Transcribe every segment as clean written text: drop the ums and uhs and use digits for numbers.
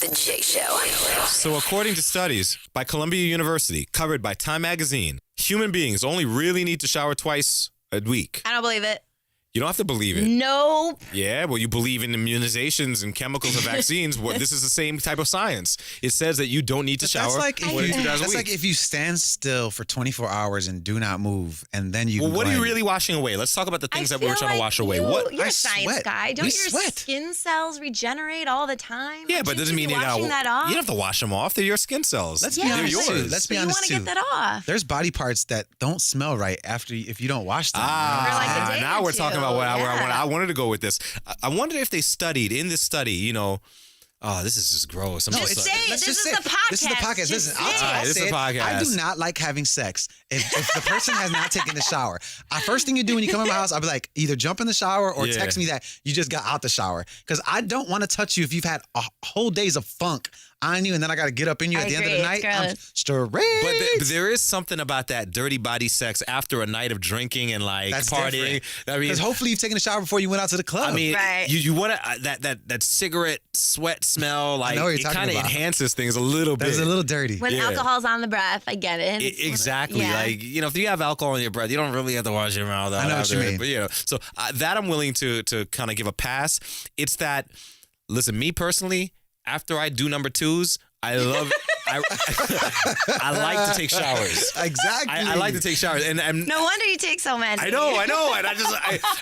The Jay Show. So according to studies by Columbia University, covered by Time Magazine, human beings only really need to shower twice a week. I don't believe it. You don't have to believe it. Nope. Yeah, well, you believe in immunizations and chemicals and vaccines. This is the same type of science. It says that you don't need to shower more than 2 times a That's week. like if you stand still for 24 hours and do not move, and then you. Well, what are you really washing away? Let's talk about the things that we're trying to wash away. You're I a science sweat. guy. Don't We your sweat. skin cells regenerate all the time? Yeah, but it doesn't mean you washing that off. You don't have to wash them off. They're your skin cells. Let's be They're honest. yours. Let's be You honest want to too. get that off. There's body parts that don't smell right if you don't wash them. For like a day now or we're talking about two. where I wanted to go with this. I wonder if they studied in this study, this is just gross. I'm Just sorry. say it. Let's This just is say- the podcast. This is the podcast. Just Listen, say I'll it. I'll This is say the it. podcast. I do not like having sex. If the person has not taken the shower, first thing you do when you come in my house, I'll be like, either jump in the shower or text me that you just got out the shower. Because I don't want to touch you if you've had a whole days of funk on you, and then I got to get up in you I at the end of agree. the night. It's I'm gross. straight. But there is something about that dirty body sex after a night of drinking and That's partying. I mean, because hopefully you've taken a shower before you went out to the club. I mean, Right. you want that cigarette sweat smell. Like know what you're it talking kind of about. enhances things a little bit. that's a little dirty. When Yeah. alcohol's on the breath, I get it. Exactly. Yeah. Like, if you have alcohol in your breath, you don't really have to wash your mouth out. I know what you after it. mean. But, so that I'm willing to kind of give a pass. It's that, listen, me personally, after I do number twos, I like to take showers. Exactly. I like to take showers. And No wonder you take so many. I know. And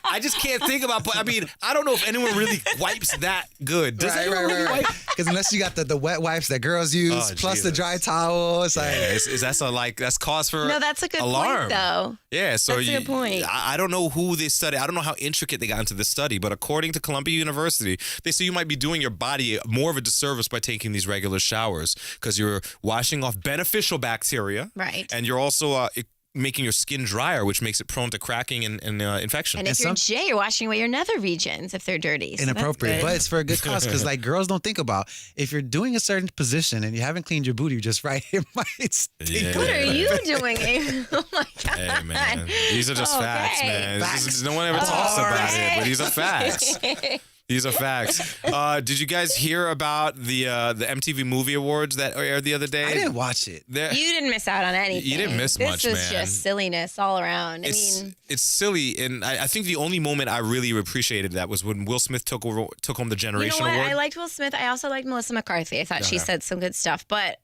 I just can't think about, but I mean, I don't know if anyone really wipes that good. Does anyone really wipe? Because unless you got the wet wipes that girls use, Oh, plus the Jesus. dry towel, it's like. That's cause for No, that's a good alarm. point, though. Yeah, so That's a good point. I don't know who they study. I don't know how intricate they got into this study, but according to Columbia University, they say you might be doing your body more of a disservice by taking these regular showers because you're washing off beneficial bacteria, Right. And you're also making your skin drier, which makes it prone to cracking and infection. And if you're Jay, you're washing away your nether regions if they're dirty. So Inappropriate, that's but good. it's for a good cause because like girls don't think about if you're doing a certain position and you haven't cleaned your booty just right, it might stink. Yeah. What are you doing? Oh my God. Hey, man. These are just facts, Okay. man. Facts. No one ever talks about it, but these are facts. Okay. These are facts. Did you guys hear about the MTV Movie Awards that aired the other day? I didn't watch it. There- You didn't miss out on anything. You didn't miss much, This was man. just silliness all around. It's silly, and I think the only moment I really appreciated that was when Will Smith took home the Generation you know what? Award. I liked Will Smith. I also liked Melissa McCarthy. I thought she said some good stuff. But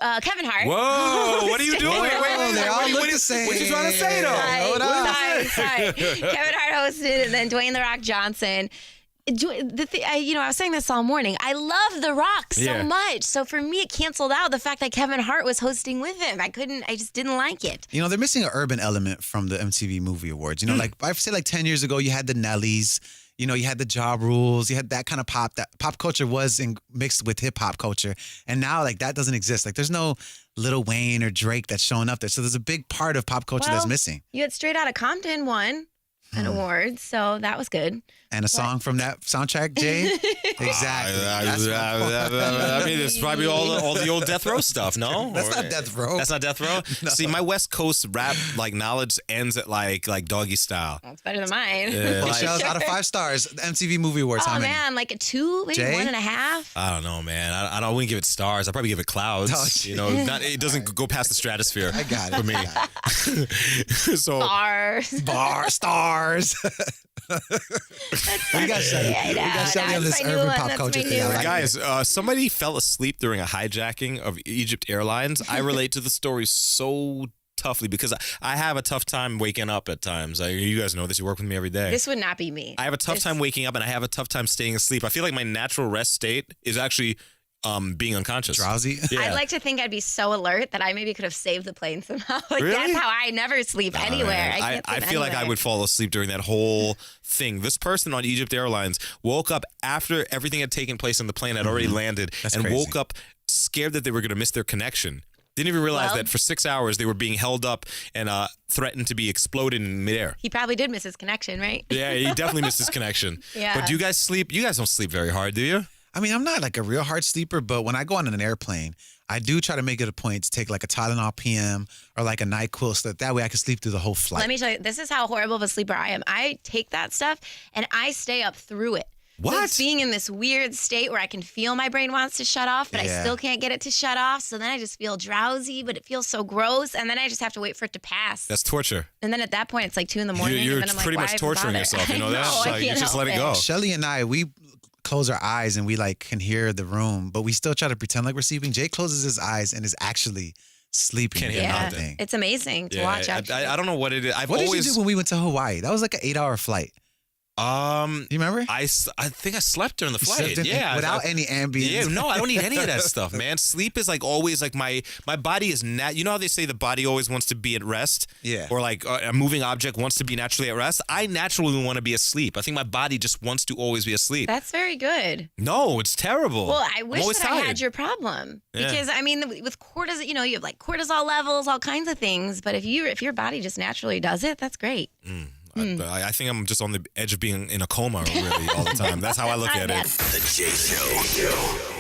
Kevin Hart. Whoa! What are you doing? Wait, they all look what the same. What you trying to say though? Sorry. Kevin Hart hosted, and then Dwayne "The Rock" Johnson. I was saying this all morning. I love The Rock so much. So for me, it canceled out the fact that Kevin Hart was hosting with him. I just didn't like it. They're missing an urban element from the MTV Movie Awards. Like I've said, like 10 years ago, you had the Nellies. You had the Job Rules. You had that kind of pop. That pop culture was mixed with hip hop culture, and now like that doesn't exist. Like there's no Lil Wayne or Drake that's showing up there. So there's a big part of pop culture that's missing. You had Straight Outta Compton won an award, so that was good. And a song from that soundtrack, Jay. Exactly. That's my point. I mean, it's probably all the old Death Row stuff. No, That's not Death Row. That's not Death Row. No. See, my West Coast rap knowledge ends at like Doggy Style. That's better than mine. Yeah, Well, Shells, out of 5 stars, the MTV Movie Awards, how Oh many? man, like a 2, maybe Jay? 1.5. I don't know, man. I wouldn't give it stars. I'd probably give it clouds. Oh, It doesn't go past the stratosphere. I got it. For me. So Stars. We got Shelly on this urban pop culture thing. I like it. guys, somebody fell asleep during a hijacking of Egypt Airlines. I relate to the story so toughly because I have a tough time waking up at times. You guys know this. You work with me every day. This would not be me. I have a tough time waking up and I have a tough time staying asleep. I feel like my natural rest state is actually being unconscious. Drowsy. Yeah. I'd like to think I'd be so alert that I maybe could have saved the plane somehow. Really? That's how I never sleep anywhere. I can't I sleep feel like I anywhere. would fall asleep during that whole thing. This person on Egypt Airlines woke up after everything had taken place and the plane had already landed That's and crazy. woke up scared that they were going to miss their connection. Didn't even realize Well- that for 6 hours they were being held up and threatened to be exploded in midair. He probably did miss his connection, right? Yeah, he definitely missed his connection. Yeah. But do you guys sleep? You guys don't sleep very hard, do you? I mean, I'm not like a real hard sleeper, but when I go on an airplane, I do try to make it a point to take like a Tylenol PM or like a NyQuil so that way I can sleep through the whole flight. Let me tell you, this is how horrible of a sleeper I am. I take that stuff and I stay up through it. What? It's being in this weird state where I can feel my brain wants to shut off, but I Yeah. still can't get it to shut off. So then I just feel drowsy, but it feels so gross. And then I just have to wait for it to pass. That's torture. And then at that point, it's like 2 in the morning. You're and then I'm like, pretty why much even torturing bother? yourself. You know I that? know, I Like, you can't just help let it go. Shelly and I, we close our eyes and we like can hear the room, but we still try to pretend like we're sleeping. Jay closes his eyes and is actually sleeping. Can't hear Yeah, nothing. it's amazing to watch. Actually, I don't know what it is. I've What always. did you do when we went to Hawaii? That was like an 8-hour flight. Do you remember? I think I slept during the You flight. slept in- Yeah, without any ambience. Yeah, no, I don't need any of that stuff, man. Sleep is like always like my body is you know how they say the body always wants to be at rest? Yeah. Or like a moving object wants to be naturally at rest. I naturally want to be asleep. I think my body just wants to always be asleep. that's very good. No, it's terrible. Well, I I'm wish always that I tired. had your problem Yeah. because I mean, with cortisol, you know, you have like cortisol levels, all kinds of things. But if your body just naturally does it, that's great. I think I'm just on the edge of being in a coma really all the time. That's how I look at it. The Jay Show.